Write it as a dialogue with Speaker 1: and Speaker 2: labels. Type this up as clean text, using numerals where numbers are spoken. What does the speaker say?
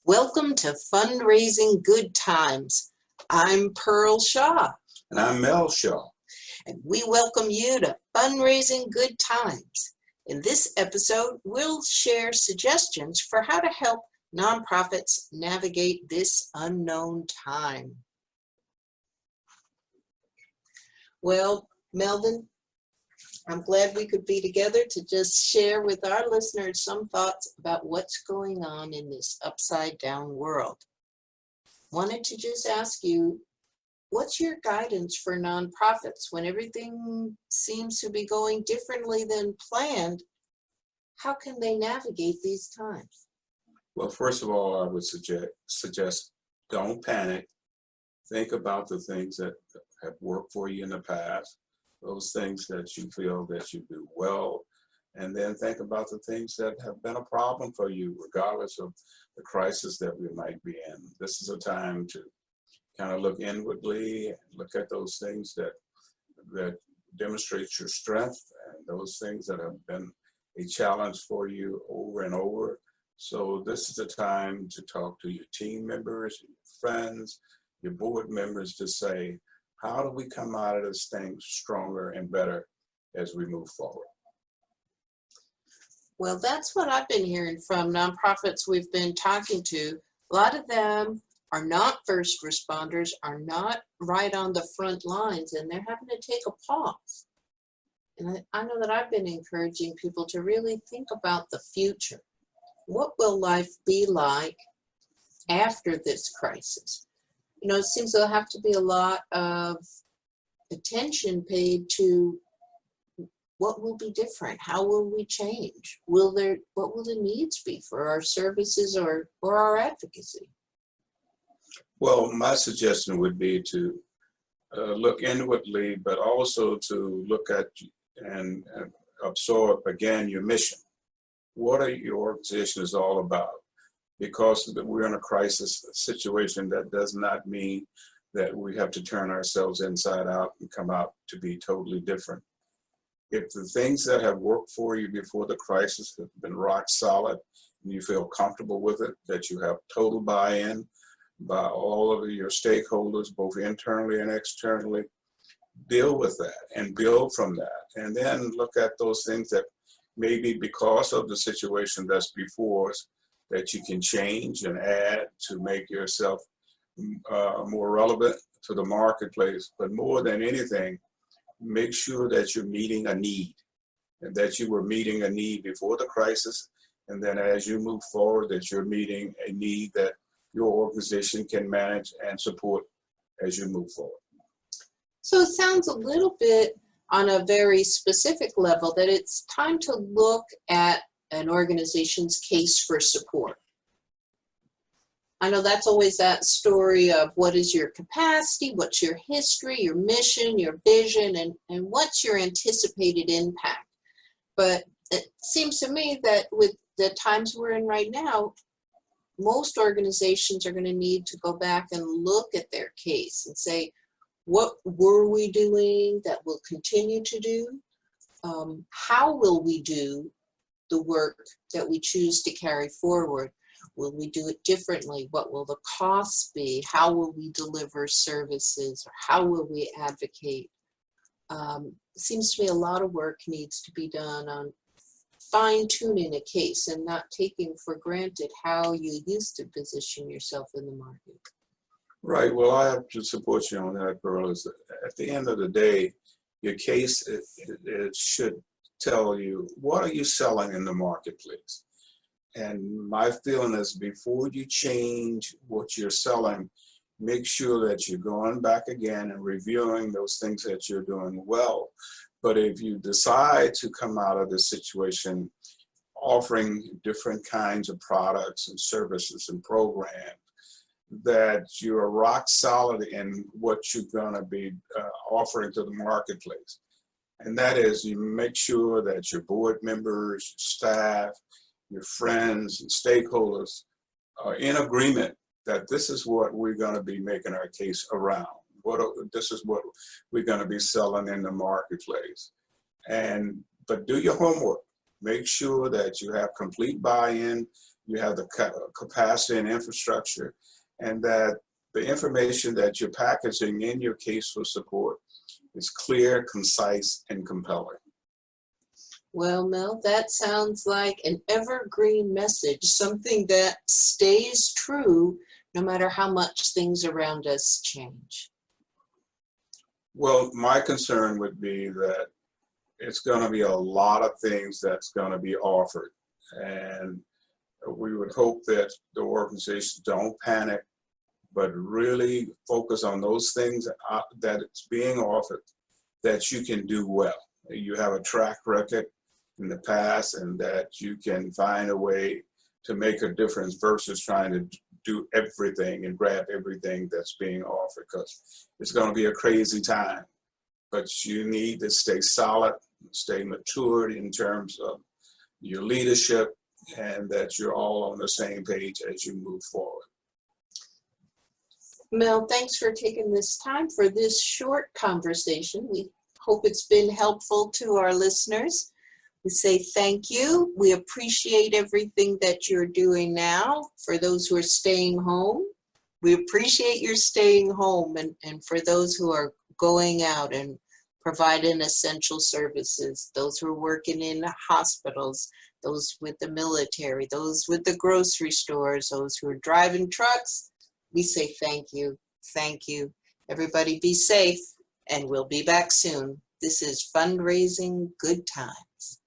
Speaker 1: Welcome to Fundraising Good Times. I'm Pearl Shaw.
Speaker 2: And I'm Mel Shaw.
Speaker 1: And we welcome you to Fundraising Good Times. In this episode, we'll share suggestions for how to help nonprofits navigate this unknown time. Well, Melvin, I'm glad we could be together to just share with our listeners some thoughts about what's going on in this upside down world. Wanted to just ask you, what's your guidance for nonprofits when everything seems to be going differently than planned? How can they navigate these times?
Speaker 2: Well, first of all, I would suggest don't panic. Think about the things that have worked for you in the past, those things that you feel that you do well, and then think about the things that have been a problem for you, regardless of the crisis that we might be in. This is a time to kind of look inwardly, look at those things that demonstrate your strength and those things that have been a challenge for you over and over. So this is the time to talk to your team members, your friends, your board members to say, how do we come out of this thing stronger and better as we move forward?
Speaker 1: Well, that's what I've been hearing from nonprofits we've been talking to. A lot of them are not first responders, are not right on the front lines, and they're having to take a pause. And I know that I've been encouraging people to really think about the future. What will life be like after this crisis? You know, it seems there'll have to be a lot of attention paid to what will be different, how will we change? What will the needs be for our services or our advocacy?
Speaker 2: Well, my suggestion would be to look inwardly, but also to look at and absorb again your mission. What are your organization is all about? Because we're in a crisis situation, that does not mean that we have to turn ourselves inside out and come out to be totally different. If the things that have worked for you before the crisis have been rock solid and you feel comfortable with it, that you have total buy-in by all of your stakeholders, both internally and externally, deal with that and build from that. And then look at those things that maybe because of the situation that's before us, that you can change and add to make yourself more relevant to the marketplace. But more than anything, make sure that you're meeting a need, and that you were meeting a need before the crisis, and then as you move forward, that you're meeting a need that your organization can manage and support as you move forward.
Speaker 1: So it sounds a little bit on a very specific level that it's time to look at an organization's case for support. I know that's always that story of what is your capacity, what's your history, your mission, your vision, and what's your anticipated impact. But it seems to me that with the times we're in right now, most organizations are going to need to go back and look at their case and say, what were we doing that we'll continue to do? How will we do the work that we choose to carry forward? Will we do it differently? What will the costs be? How will we deliver services? Or how will we advocate? It seems to me a lot of work needs to be done on fine-tuning a case and not taking for granted how you used to position yourself in the market.
Speaker 2: Right. Well, I have to support you on that, Pearl. Is at the end of the day, your case it should tell you, what are you selling in the marketplace? And my feeling is, before you change what you're selling, make sure that you're going back again and reviewing those things that you're doing well. But if you decide to come out of this situation offering different kinds of products and services and programs, that you're rock solid in what you're going to be offering to the marketplace. And that is, you make sure that your board members, your staff, your friends and stakeholders are in agreement that this is what we're going to be making our case around. This is what we're going to be selling in the marketplace. But do your homework. make sure that you have complete buy-in, you have the capacity and infrastructure, and that the information that you're packaging in your case for support is clear, concise, and compelling.
Speaker 1: Well, Mel, that sounds like an evergreen message, something that stays true no matter how much things around us change.
Speaker 2: Well, my concern would be that it's going to be a lot of things that's going to be offered. And we would hope that the organizations don't panic, but really focus on those things that it's being offered that you can do well. You have a track record in the past, and that you can find a way to make a difference versus trying to do everything and grab everything that's being offered, because it's going to be a crazy time. But you need to stay solid, stay matured in terms of your leadership, and that you're all on the same page as you move forward.
Speaker 1: Mel, thanks for taking this time for this short conversation. We hope it's been helpful to our listeners. We say thank you. We appreciate everything that you're doing now. For those who are staying home, we appreciate your staying home. And for those who are going out and providing essential services, those who are working in hospitals, those with the military, those with the grocery stores, those who are driving trucks, we say thank you. Thank you. Everybody be safe, and we'll be back soon. This is Fundraising Good Times.